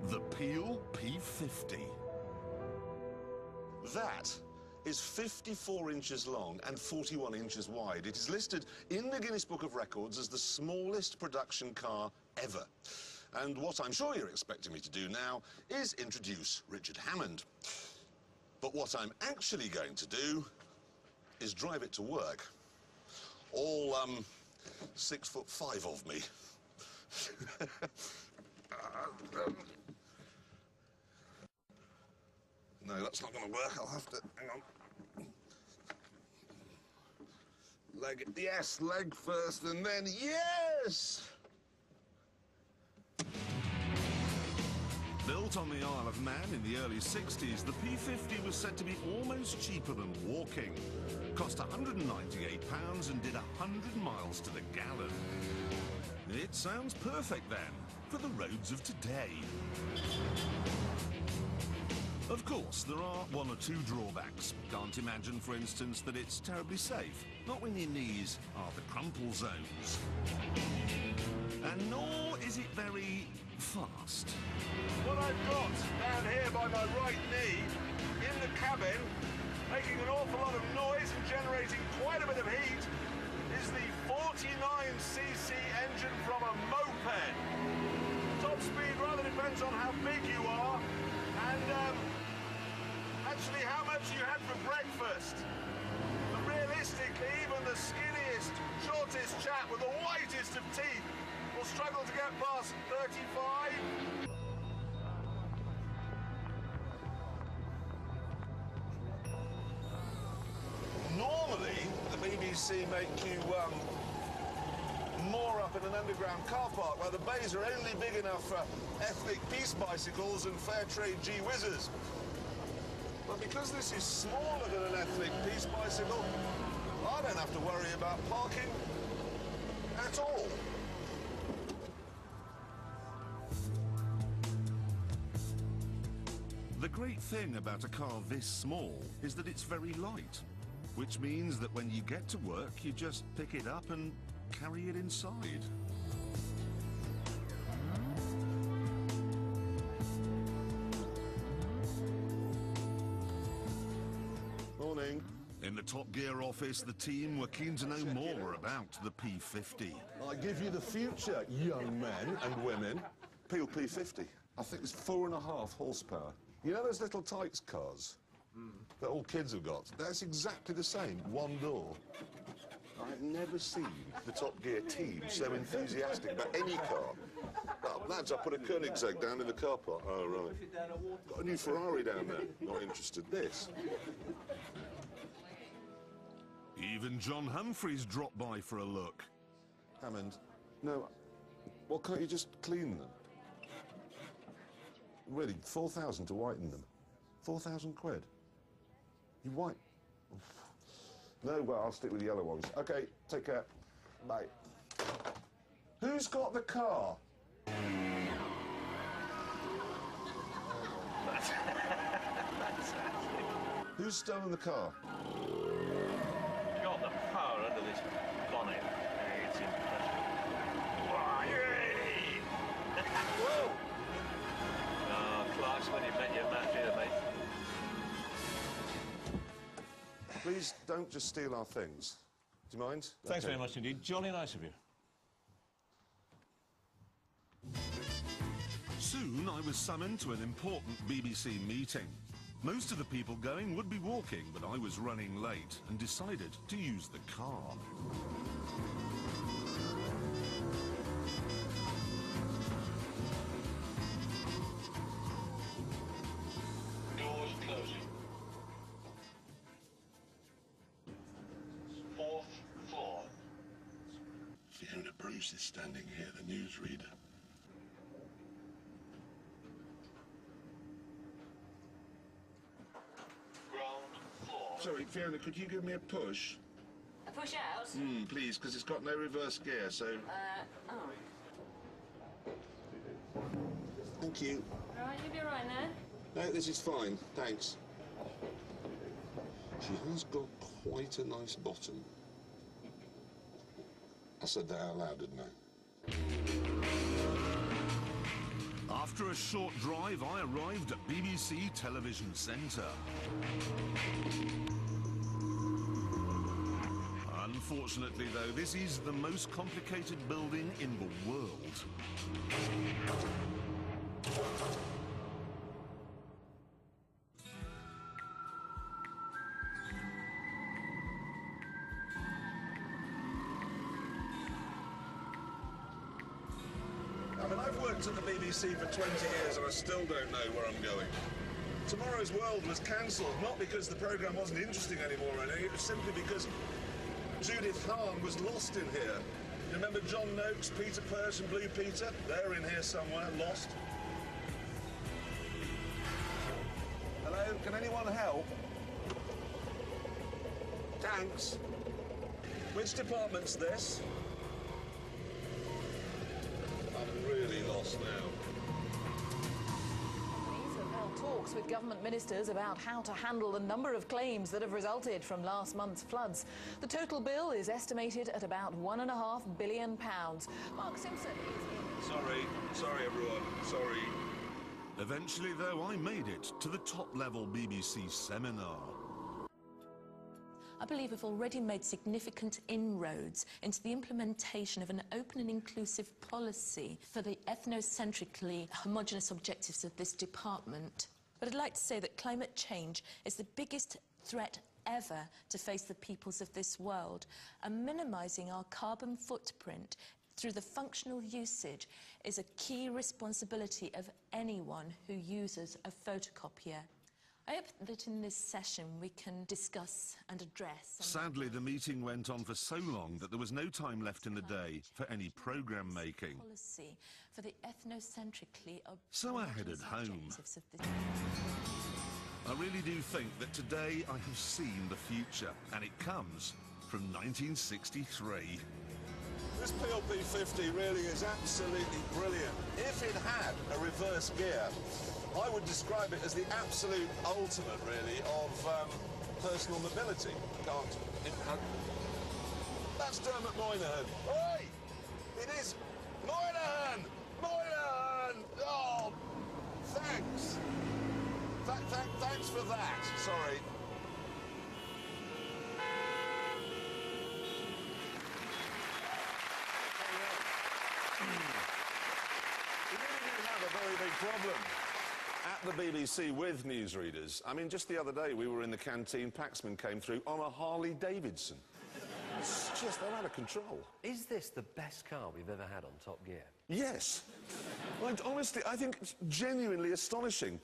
The Peel P50. That is 54 inches long and 41 inches wide. It is listed in the Guinness Book of Records as the smallest production car ever. And what I'm sure you're expecting me to do now is introduce Richard Hammond. But what I'm actually going to do is drive it to work. All, 6'5" of me. No, that's not going to work. I'll have to... hang on. Leg... yes, leg first, and then... yes! Built on the Isle of Man in the early 60s, the P50 was said to be almost cheaper than walking. Cost £198 and did 100 miles to the gallon. It sounds perfect, then, for the roads of today. Of course, there are one or two drawbacks. Can't imagine, for instance, that it's terribly safe. Not when your knees are the crumple zones. And nor is it very fast. What I've got down here by my right knee, in the cabin, making an awful lot of noise and generating quite a bit of heat, is the 49cc engine from a moped. Top speed rather depends on how big you are and actually how much you had for breakfast. But realistically, even the skinniest, shortest chap with the whitest of teeth will struggle to get past 35. Normally, the BBC make you moor up in an underground car park where the bays are only big enough for ethnic peace bicycles and fair trade gee-whizzes. But because this is smaller than an ethnic peace bicycle, I don't have to worry about parking at all. The great thing about a car this small is that it's very light, which means that when you get to work, you just pick it up and carry it inside. Morning. In the Top Gear office, the team were keen to know more about the P50. I give you the future, young men and women. Peel P50. I think it's 4.5 horsepower. You know those little Tykes cars that all kids have got? That's exactly the same, one door. I've never seen the Top Gear team so enthusiastic about any car. Oh, lads, I put a Koenigsegg down in the car park. Oh, right. Got a new Ferrari down there. Not interested. This. Even John Humphreys dropped by for a look. Hammond, no, well, can't you just clean them? Really, 4,000 to whiten them. 4,000 quid. You white... No, well, I'll stick with the yellow ones. OK, take care. Bye. Who's got the car? Who's stolen the car? Got the power under this bonnet. It's impressive. Wow, you ready? Whoa! Oh, Clarkson, when you met your match here, mate. Please don't just steal our things. Do you mind? Thanks very much indeed. Jolly nice of you. Soon, I was summoned to an important BBC meeting. Most of the people going would be walking, but I was running late and decided to use the car. Doors closing. 4th floor. Fiona Bruce is standing here, the newsreader. Ground floor. Sorry, Fiona, could you give me a push? A push out? Please, because it's got no reverse gear, so... Oh. Thank you. All right, you'll be all right now. No, this is fine, thanks. She has got quite a nice bottom. I said that out loud, didn't I? After a short drive, I arrived at BBC Television Centre. Unfortunately, though, this is the most complicated building in the world. I mean, I've worked at the BBC for 20 years and I still don't know where I'm going. Tomorrow's World was cancelled, not because the programme wasn't interesting anymore or anything, it was simply because Judith Hahn was lost in here. You remember John Noakes, Peter Perch and Blue Peter? They're in here somewhere, lost. Hello, can anyone help? Thanks. Which department's this? I'm really lost now. Companies have held talks with government ministers about how to handle the number of claims that have resulted from last month's floods. The total bill is estimated at about £1.5 billion. Mark Simpson is in. Sorry everyone, sorry. Eventually, though, I made it to the top-level BBC seminar. I believe we've already made significant inroads into the implementation of an open and inclusive policy for the ethnocentrically homogenous objectives of this department. But I'd like to say that climate change is the biggest threat ever to face the peoples of this world, and minimising our carbon footprint through the functional usage is a key responsibility of anyone who uses a photocopier. I hope that in this session we can discuss and address... Sadly, the meeting went on for so long that there was no time left in the day for any programme making. ...policy for the ethnocentrically... So I headed home. I really do think that today I have seen the future, and it comes from 1963. This PLP50 really is absolutely brilliant. If it had a reverse gear, I would describe it as the absolute ultimate, really, of personal mobility. That's Dermot Moynihan. Oi! It is Moynihan! Moynihan! Oh, thanks. Thanks for that. Sorry. We really do have a very big problem at the BBC with newsreaders. I mean, just the other day we were in the canteen, Paxman came through on a Harley Davidson. It's just, they're out of control. Is this the best car we've ever had on Top Gear? Yes. Like, honestly, I think it's genuinely astonishing.